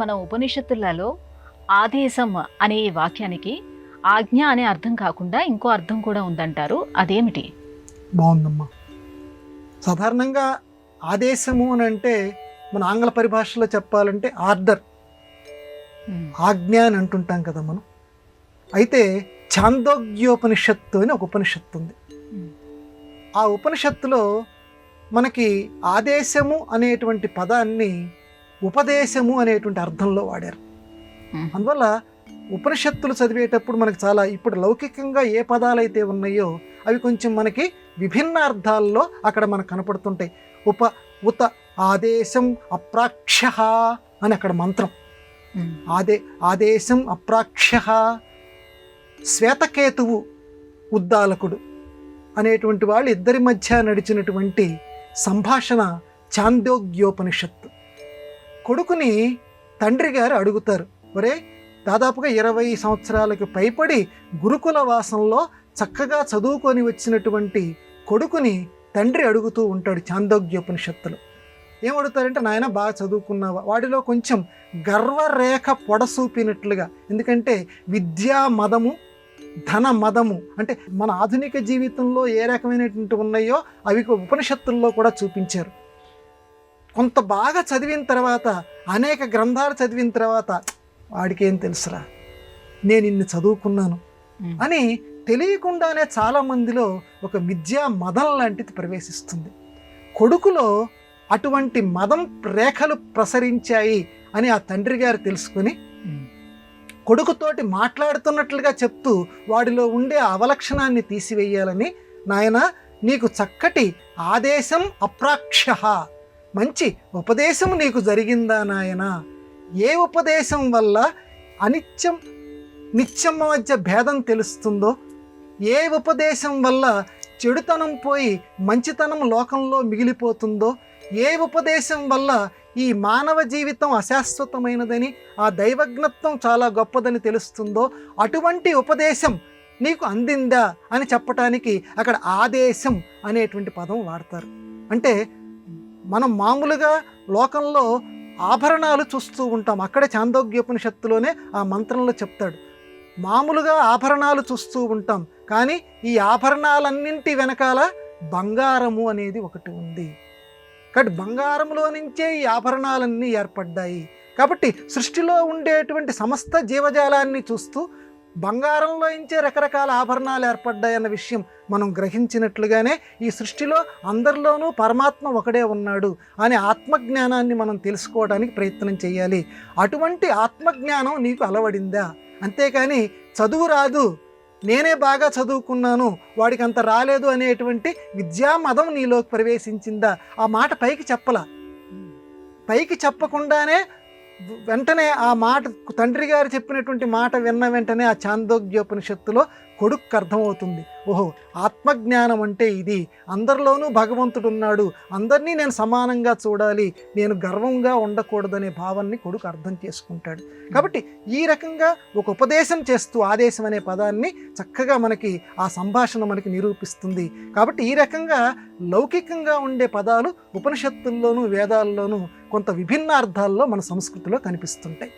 మన ఉపనిషత్తులలో ఆదేశం అనే వాక్యానికి ఆజ్ఞ అనే అర్థం కాకుండా ఇంకో అర్థం కూడా ఉందంటారు. అదేమిటి? బాగుందమ్మా. సాధారణంగా ఆదేశము అని అంటే మన ఆంగ్ల పరిభాషలో చెప్పాలంటే ఆర్డర్, ఆజ్ఞ అని అంటుంటాం కదా మనం. అయితే ఛాందోగ్యోపనిషత్తు అని ఒక ఉపనిషత్తు ఉంది. ఆ ఉపనిషత్తులో మనకి ఆదేశము అనేటువంటి పదాన్ని ఉపదేశము అనేటువంటి అర్థంలో వాడారు. అందువల్ల ఉపనిషత్తులు చదివేటప్పుడు మనకు చాలా ఇప్పుడు లౌకికంగా ఏ పదాలైతే ఉన్నాయో అవి కొంచెం మనకి విభిన్న అర్థాల్లో అక్కడ మనకు కనపడుతుంటాయి. ఉత ఆదేశం అప్రాక్ష్య అని అక్కడ మంత్రం. ఆదేశం అప్రాక్ష్య. శ్వేతకేతువు ఉద్దాలకుడు అనేటువంటి వాళ్ళు ఇద్దరి మధ్య నడిచినటువంటి సంభాషణ ఛాందోగ్యోపనిషత్తు. కొడుకుని తండ్రి గారు అడుగుతారు, ఒరే దాదాపుగా 20 సంవత్సరాలకు పైపడి గురుకుల వాసంలో చక్కగా చదువుకొని వచ్చినటువంటి కొడుకుని తండ్రి అడుగుతూ ఉంటాడు ఛాందోగ్యోపనిషత్తులో. ఏమడుగుతారంటే, నాయన బాగా చదువుకున్నావా? వాడిలో కొంచెం గర్వరేఖ పొడసూపినట్లుగా. ఎందుకంటే విద్యా మదము, ధన మదము అంటే మన ఆధునిక జీవితంలో ఏ రకమైనటువంటి ఉన్నాయో అవి ఉపనిషత్తుల్లో కూడా చూపించారు. కొంత బాగా చదివిన తర్వాత, అనేక గ్రంథాలు చదివిన తర్వాత, వాడికి ఏం తెలుసురా, నేను ఇన్ని చదువుకున్నాను అని తెలియకుండానే చాలామందిలో ఒక విద్యా మదం లాంటిది ప్రవేశిస్తుంది. కొడుకులో అటువంటి మదం రేఖలు ప్రసరించాయి అని ఆ తండ్రి గారు తెలుసుకొని కొడుకుతోటి మాట్లాడుతున్నట్లుగా చెప్తూ వాడిలో ఉండే అవలక్షణాన్ని తీసివేయాలని, నాయన నీకు చక్కటి ఆదేశం అప్రాక్ష్య, మంచి ఉపదేశం నీకు జరిగిందా నాయన? ఏ ఉపదేశం వల్ల అనిత్యం నిత్యం మధ్య భేదం తెలుస్తుందో, ఏ ఉపదేశం వల్ల చెడుతనం పోయి మంచితనం లోకంలో మిగిలిపోతుందో, ఏ ఉపదేశం వల్ల ఈ మానవ జీవితం అశాశ్వతమైనదని, ఆ దైవజ్ఞత్వం చాలా గొప్పదని తెలుస్తుందో, అటువంటి ఉపదేశం నీకు అందిందా అని చెప్పటానికి అక్కడ ఆదేశం అనేటువంటి పదం వాడతారు. అంటే మనం మామూలుగా లోకంలో ఆభరణాలు చూస్తూ ఉంటాం. అక్కడే ఛాందోగ్యోపనిషత్తులోనే ఆ మంత్రంలో చెప్తాడు, మామూలుగా ఆభరణాలు చూస్తూ ఉంటాం, కానీ ఈ ఆభరణాలన్నింటి వెనకాల బంగారము అనేది ఒకటి ఉంది. కాబట్టి బంగారంలో నుంచే ఈ ఆభరణాలన్నీ ఏర్పడ్డాయి. కాబట్టి సృష్టిలో ఉండేటువంటి సమస్త జీవజాలాన్ని చూస్తూ బంగారంలో నుంచే రకరకాల ఆభరణాలు ఏర్పడ్డాయన్న విషయం మనం గ్రహించినట్లుగానే ఈ సృష్టిలో అందరిలోనూ పరమాత్మ ఒకడే ఉన్నాడు అనే ఆత్మజ్ఞానాన్ని మనం తెలుసుకోవడానికి ప్రయత్నం చేయాలి. అటువంటి ఆత్మజ్ఞానం నీకు అలవడిందా? అంతేకాని చదువు రాదు, నేనే బాగా చదువుకున్నాను, వాడికి అంత రాలేదు అనేటువంటి విద్యామదం నీలోకి ప్రవేశించిందా? ఆ మాట పైకి చెప్పలా. పైకి చెప్పకుండానే వెంటనే ఆ మాట, తండ్రి గారు చెప్పినటువంటి మాట విన్న వెంటనే ఆ ఛాందోగ్యోపనిషత్తులో కొడుకు అర్థమవుతుంది, ఓహో ఆత్మజ్ఞానం అంటే ఇది, అందరిలోనూ భగవంతుడు ఉన్నాడు, అందరినీ నేను సమానంగా చూడాలి, నేను గర్వంగా ఉండకూడదనే భావాన్ని కొడుకు అర్థం చేసుకుంటాడు. కాబట్టి ఈ రకంగా ఒక ఉపదేశం చేస్తూ ఆదేశం అనే పదాన్ని చక్కగా మనకి ఆ సంభాషణ మనకి నిరూపిస్తుంది. కాబట్టి ఈ రకంగా లౌకికంగా ఉండే పదాలు ఉపనిషత్తుల్లోనూ వేదాల్లోనూ కొంత విభిన్న అర్థాల్లో మన సంస్కృతిలో కనిపిస్తుంటాయి.